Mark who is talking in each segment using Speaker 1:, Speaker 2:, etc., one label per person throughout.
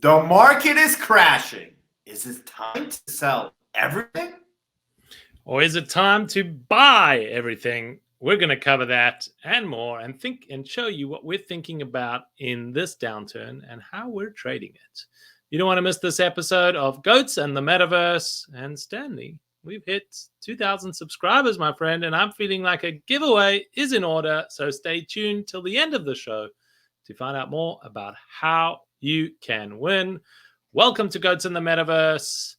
Speaker 1: The market is crashing. Is it time to sell everything?
Speaker 2: Or is it time to buy everything? We're going to cover that and more and show you what we're thinking about in this downturn and how we're trading it. You don't want to miss this episode of Goats and the Metaverse. And Stanley, we've hit 2,000 subscribers, my friend, and I'm feeling like a giveaway is in order. So stay tuned till the end of the show to find out more about how you can win. Welcome to Goats and the Metaverse.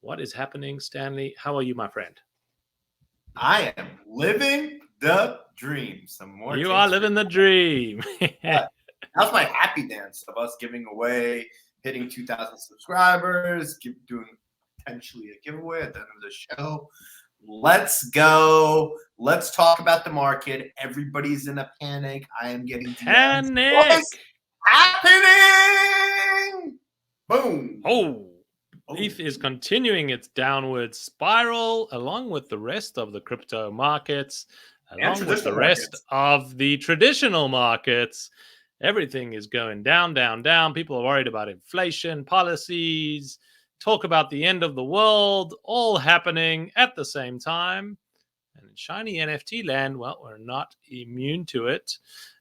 Speaker 2: What is happening, Stanley? How are you, my friend?
Speaker 1: I am living the dream.
Speaker 2: You are living the dream.
Speaker 1: That's my happy dance of us giving away, hitting 2,000 subscribers, doing potentially a giveaway at the end of the show. Let's go. Let's talk about the market. Everybody's in a panic. I am getting
Speaker 2: panic.
Speaker 1: What's happening? Boom.
Speaker 2: Oh. ETH is continuing its downward spiral along with the rest of the crypto markets, along with the rest of the traditional markets. Everything is going down, down, down. People are worried about inflation, policies, talk about the end of the world, all happening at the same time. And in shiny NFT land, well, we're not immune to it.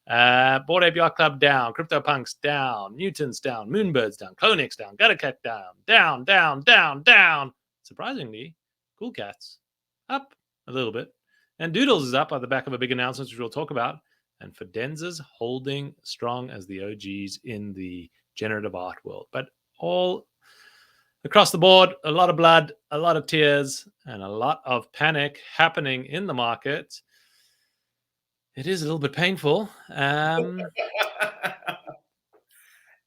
Speaker 2: Bored Ape Yacht Club down, CryptoPunks down, Mutants down, Moonbirds down, Clonix down, Guttercat down, down. Surprisingly, Mooncats up a little bit. And Doodles is up on the back of a big announcement, which we'll talk about. And Fidenzas holding strong as the OGs in the generative art world. But all across the board, a lot of blood, a lot of tears, and a lot of panic happening in the market. It is a little bit painful.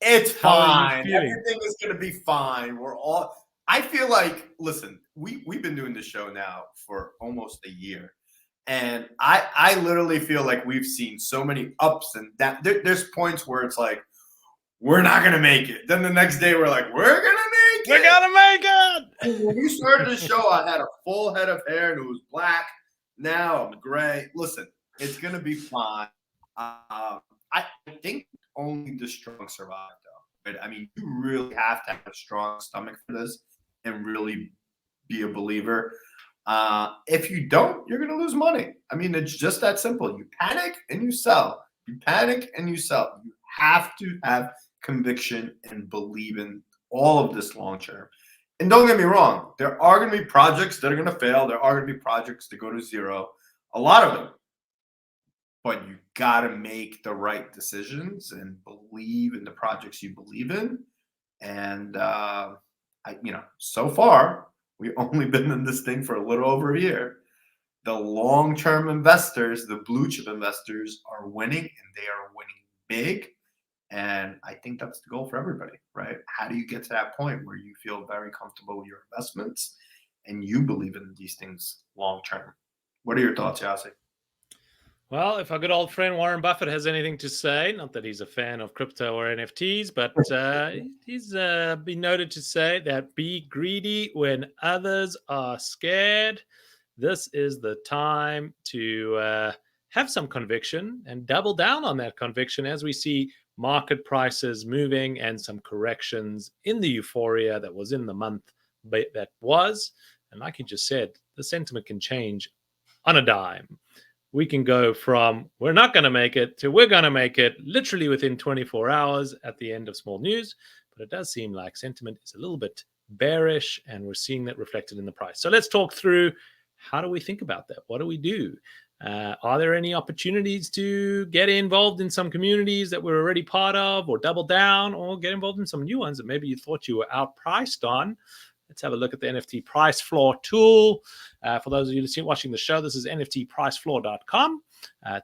Speaker 1: It's fine. Everything is going to be fine. I feel like, listen, we've been doing this show now for almost a year. And I literally feel like we've seen so many ups and downs. There's points where it's like, we're not going to make it. Then the next day we're like, we're going to make it.
Speaker 2: We're going to make it.
Speaker 1: When we started the show, I had a full head of hair and it was black. Now I'm gray. Listen. It's going to be fine. I think only the strong survive, though. But, I mean, you really have to have a strong stomach for this and really be a believer. If you don't, you're going to lose money. I mean, it's just that simple. You panic and you sell. You panic and you sell. You have to have conviction and believe in all of this long term. And don't get me wrong. There are going to be projects that are going to fail. There are going to be projects that go to zero. A lot of them. But you got to make the right decisions and believe in the projects you believe in. And, so far, we've only been in this thing for a little over a year. The long-term investors, the blue chip investors are winning, and they are winning big. And I think that's the goal for everybody, right? How do you get to that point where you feel very comfortable with your investments and you believe in these things long-term? What are your thoughts, Yasi?
Speaker 2: Well, if our good old friend Warren Buffett has anything to say, not that he's a fan of crypto or NFTs, but he's been noted to say that be greedy when others are scared. This is the time to have some conviction and double down on that conviction as we see market prices moving and some corrections in the euphoria that was in the month that was. And like you just said, the sentiment can change on a dime. We can go from we're not going to make it to we're going to make it literally within 24 hours at the end of small news. But it does seem like sentiment is a little bit bearish, and we're seeing that reflected in the price. So let's talk through how do we think about that? What do we do? Are there any opportunities to get involved in some communities that we're already part of, or double down, or get involved in some new ones that maybe you thought you were outpriced on? Let's have a look at the NFT price floor tool. For those of you watching the show, this is nftpricefloor.com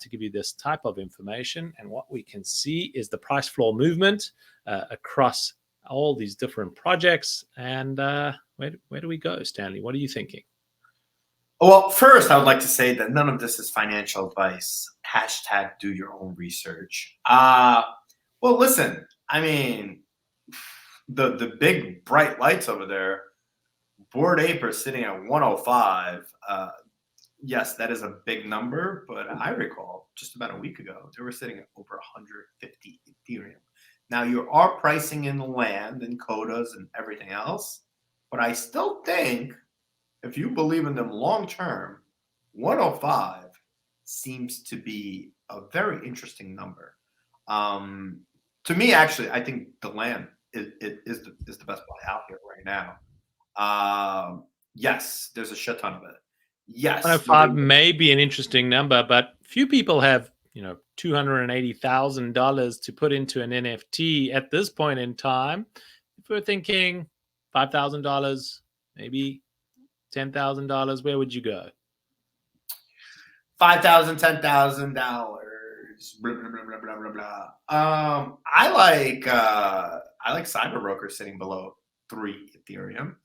Speaker 2: to give you this type of information. And what we can see is the price floor movement across all these different projects. And where do we go, Stanley? What are you thinking?
Speaker 1: Well, first, I would like to say that none of this is financial advice. # do your own research. Well, listen, I mean, the big bright lights over there, Bored Ape are sitting at 105. Yes, that is a big number, but I recall just about a week ago, they were sitting at over 150 Ethereum. Now you are pricing in the land and quotas and everything else, but I still think if you believe in them long term, 105 seems to be a very interesting number. To me, actually, I think the land is the best buy out here right now. Yes, there's a shit ton of it. Yes,
Speaker 2: 105 may be an interesting number, but few people have, $280,000 to put into an NFT at this point in time. If we're thinking $5,000, maybe $10,000, where would you go?
Speaker 1: $5,000, $10,000. Blah blah blah blah blah blah. I like Cyberbroker sitting below 3 Ethereum.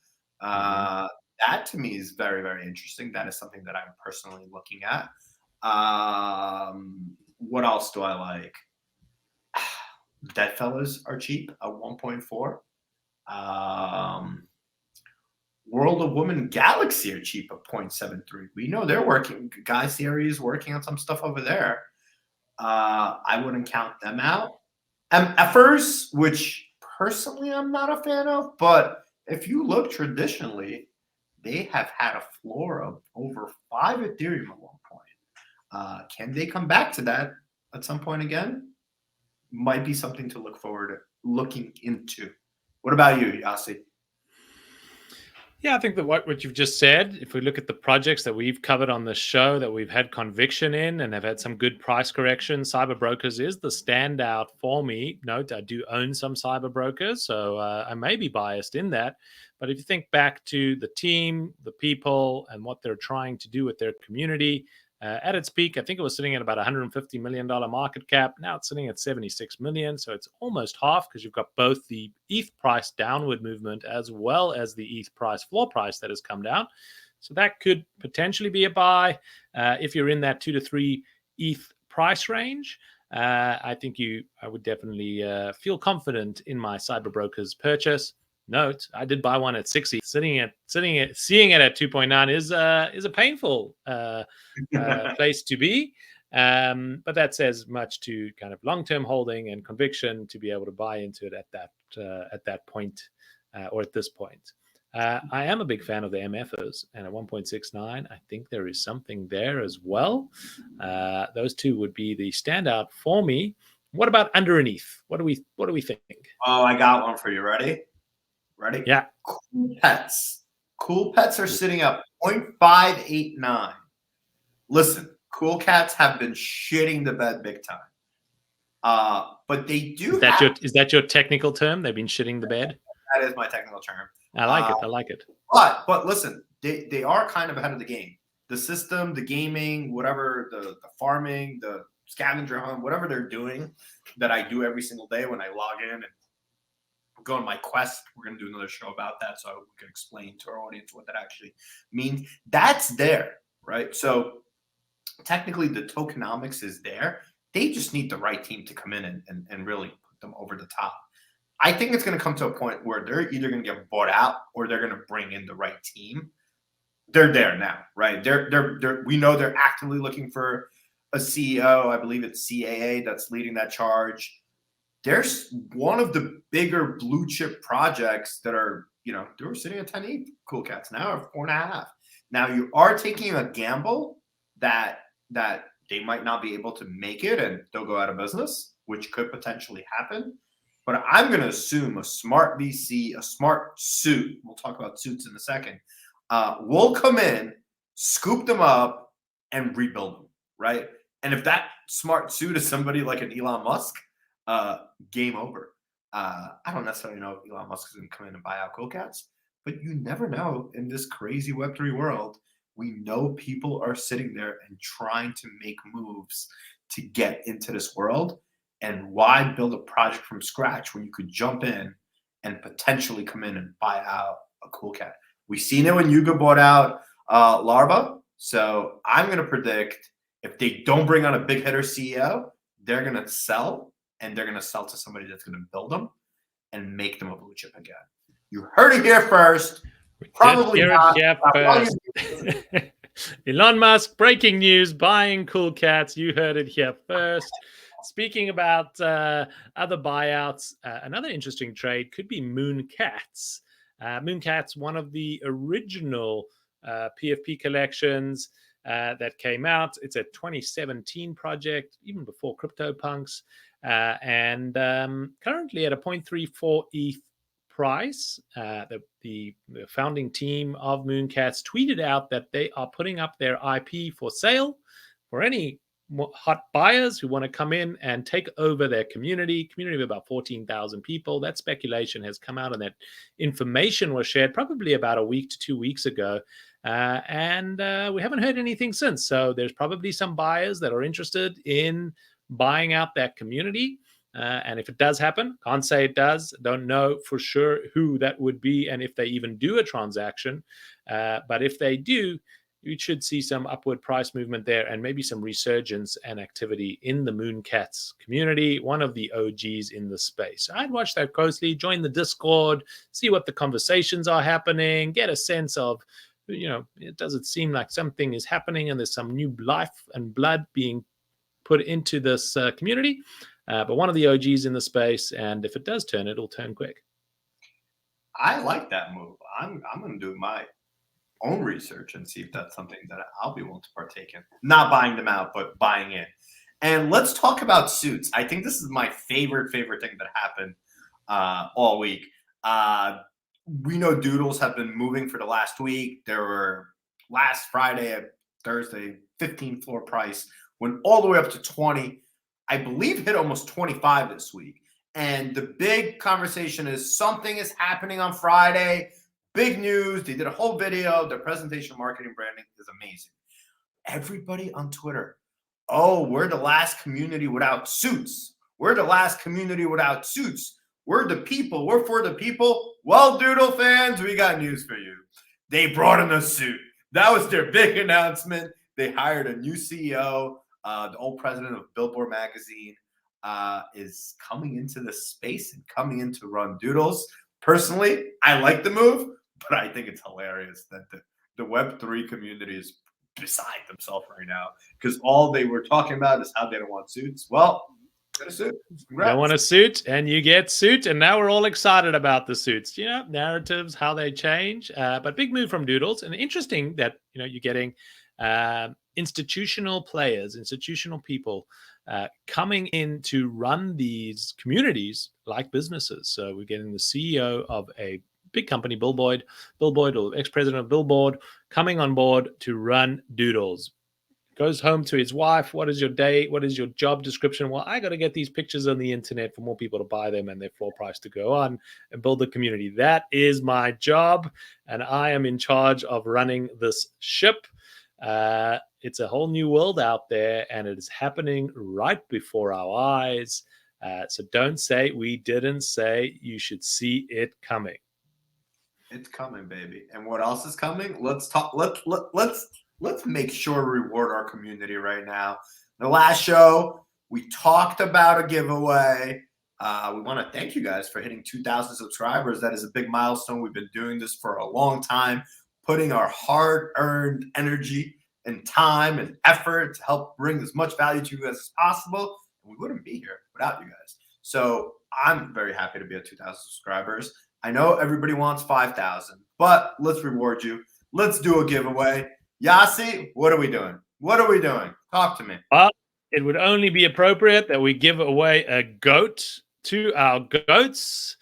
Speaker 1: That to me is very, very interesting. That is something that I'm personally looking at. What else do I like? Deadfellas are cheap at 1.4. World of Women Galaxy are cheap at 0.73. We know they're working. Guy Series is working on some stuff over there. I wouldn't count them out. MFers, which personally I'm not a fan of, but if you look traditionally, they have had a floor of over 5 Ethereum at one point. Can they come back to that at some point again? Might be something to look forward to looking into. What about you, Yasi?
Speaker 2: Yeah, I think that what you've just said, if we look at the projects that we've covered on the show that we've had conviction in and have had some good price correction, Cyberbrokers is the standout for me. Note, I do own some Cyberbrokers, so I may be biased in that. But if you think back to the team, the people, and what they're trying to do with their community, at its peak, I think it was sitting at about $150 million market cap. Now it's sitting at 76 million. So it's almost half because you've got both the ETH price downward movement as well as the ETH price floor price that has come down. So that could potentially be a buy if you're in that 2 to 3 ETH price range. I think I would definitely feel confident in my Cyberbrokers purchase. Note, I did buy one at 60. Seeing it at 2.9 is a painful place to be. But that says much to kind of long-term holding and conviction to be able to buy into it at that point or at this point. I am a big fan of the MFers, and at 1.69, I think there is something there as well. Those two would be the standout for me. What about underneath? What do we think?
Speaker 1: Oh, I got one for you. Ready?
Speaker 2: Yeah.
Speaker 1: Cool Pets. Cool Pets are sitting at 0.589. Listen, Cool Cats have been shitting the bed big time. But they do.
Speaker 2: Is that your technical term? They've been shitting the bed?
Speaker 1: That is my technical term.
Speaker 2: I like it.
Speaker 1: But listen, they are kind of ahead of the game. The system, the gaming, whatever, the farming, the scavenger hunt, whatever they're doing that I do every single day when I log in and go on my quest. We're going to do another show about that so we can explain to our audience what that actually means. That's there, right? So technically the tokenomics is there. They just need the right team to come in and really put them over the top. I think it's going to come to a point where they're either going to get bought out or they're going to bring in the right team. They're there now, right? We know they're actively looking for a CEO. I believe it's CAA that's leading that charge. There's one of the bigger blue chip projects that are, they were sitting at 10 ETH. Cool Cats now are 4.5. Now you are taking a gamble that they might not be able to make it and they'll go out of business, which could potentially happen. But I'm going to assume a smart VC, a smart suit, we'll talk about suits in a second, will come in, scoop them up, and rebuild them, right? And if that smart suit is somebody like an Elon Musk, game over. I don't necessarily know if Elon Musk is going to come in and buy out Cool Cats, but you never know in this crazy Web3 world. We know people are sitting there and trying to make moves to get into this world. And why build a project from scratch when you could jump in and potentially come in and buy out a Cool Cat? We've seen it when Yuga bought out Larva. So I'm going to predict if they don't bring on a big hitter CEO, they're going to sell, and they're going to sell to somebody that's going to build them and make them a blue chip again. You heard it here first. Probably not.
Speaker 2: First. Elon Musk, breaking news, buying Cool Cats. You heard it here first. Speaking about other buyouts, another interesting trade could be Mooncats. Mooncats, one of the original PFP collections that came out. It's a 2017 project, even before CryptoPunks, and currently at a 0.34 ETH price. The founding team of Mooncats tweeted out that they are putting up their IP for sale for any hot buyers who want to come in and take over their community of about 14,000 people. That speculation has come out and that information was shared probably about a week to 2 weeks ago. And we haven't heard anything since. So there's probably some buyers that are interested in buying out that community. And if it does happen, can't say it does, don't know for sure who that would be and if they even do a transaction. But if they do, you should see some upward price movement there and maybe some resurgence and activity in the Mooncats community, one of the OGs in the space. I'd watch that closely, join the Discord, see what the conversations are happening, get a sense of, does it seem like something is happening and there's some new life and blood being put into this community. But one of the OGs in the space, and if it does turn, it'll turn quick.
Speaker 1: I like that move. I'm going to do my own research and see if that's something that I'll be willing to partake in. Not buying them out, but buying in. And let's talk about suits. I think this is my favorite thing that happened all week. We know Doodles have been moving for the last week. There were last Friday and Thursday, 15 floor price, went all the way up to 20. I believe hit almost 25 this week. And the big conversation is something is happening on Friday. Big news. They did a whole video. Their presentation, marketing, branding is amazing. Everybody on Twitter, we're the last community without suits. We're the last community without suits. We're the people. We're for the people. Well, Doodle fans, we got news for you. They brought in a suit. That was their big announcement. They hired a new CEO. The old president of Billboard magazine is coming into the space and coming in to run Doodles. Personally, I like the move, but I think it's hilarious that the Web3 community is beside themselves right now because all they were talking about is how they don't want suits. Well, get a suit. Congrats.
Speaker 2: They want a suit and you get suit, and now we're all excited about the suits. Narratives, how they change. But big move from Doodles, and interesting that you're getting institutional players, institutional people coming in to run these communities like businesses. So we're getting the CEO of a big company, Billboard, or ex-president of Billboard, coming on board to run Doodles. Goes home to his wife. What is your day? What is your job description? Well, I got to get these pictures on the internet for more people to buy them and their floor price to go on and build the community. That is my job, and I am in charge of running this ship. It's a whole new world out there, and it is happening right before our eyes. So don't say we didn't say. You should see it coming.
Speaker 1: It's coming, baby. And what else is coming? Let's talk. Let's make sure to reward our community right now. The last show, we talked about a giveaway. We want to thank you guys for hitting 2,000 subscribers. That is a big milestone. We've been doing this for a long time, putting our hard-earned energy and time and effort to help bring as much value to you guys as possible. And we wouldn't be here without you guys. So I'm very happy to be at 2,000 subscribers. I know everybody wants 5,000, but let's reward you. Let's do a giveaway. Yasi, what are we doing? What are we doing? Talk to me.
Speaker 2: Well, it would only be appropriate that we give away a goat to our goats.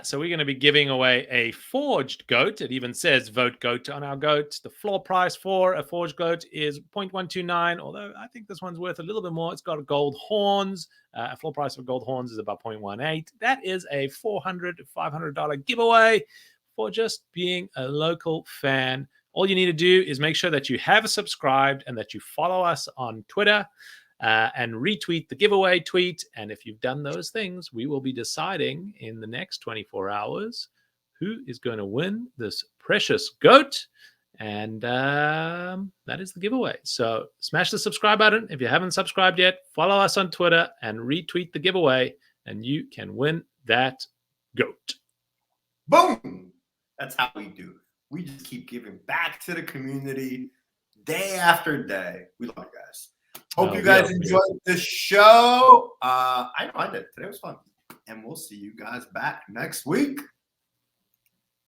Speaker 2: So we're going to be giving away a forged goat. It even says vote goat on our goat. The floor price for a forged goat is 0.129, although I think this one's worth a little bit more. It's got gold horns. A floor price for gold horns is about 0.18. That is a $400 to $500 giveaway for just being a local fan. All you need to do is make sure that you have subscribed and that you follow us on Twitter. And retweet the giveaway tweet. And if you've done those things, we will be deciding in the next 24 hours who is going to win this precious goat. And that is the giveaway. So smash the subscribe button. If you haven't subscribed yet, follow us on Twitter and retweet the giveaway, and you can win that goat.
Speaker 1: Boom! That's how we do. We just keep giving back to the community day after day. We love you guys. Hope you guys enjoyed the show. I know I did. Today was fun. And we'll see you guys back next week.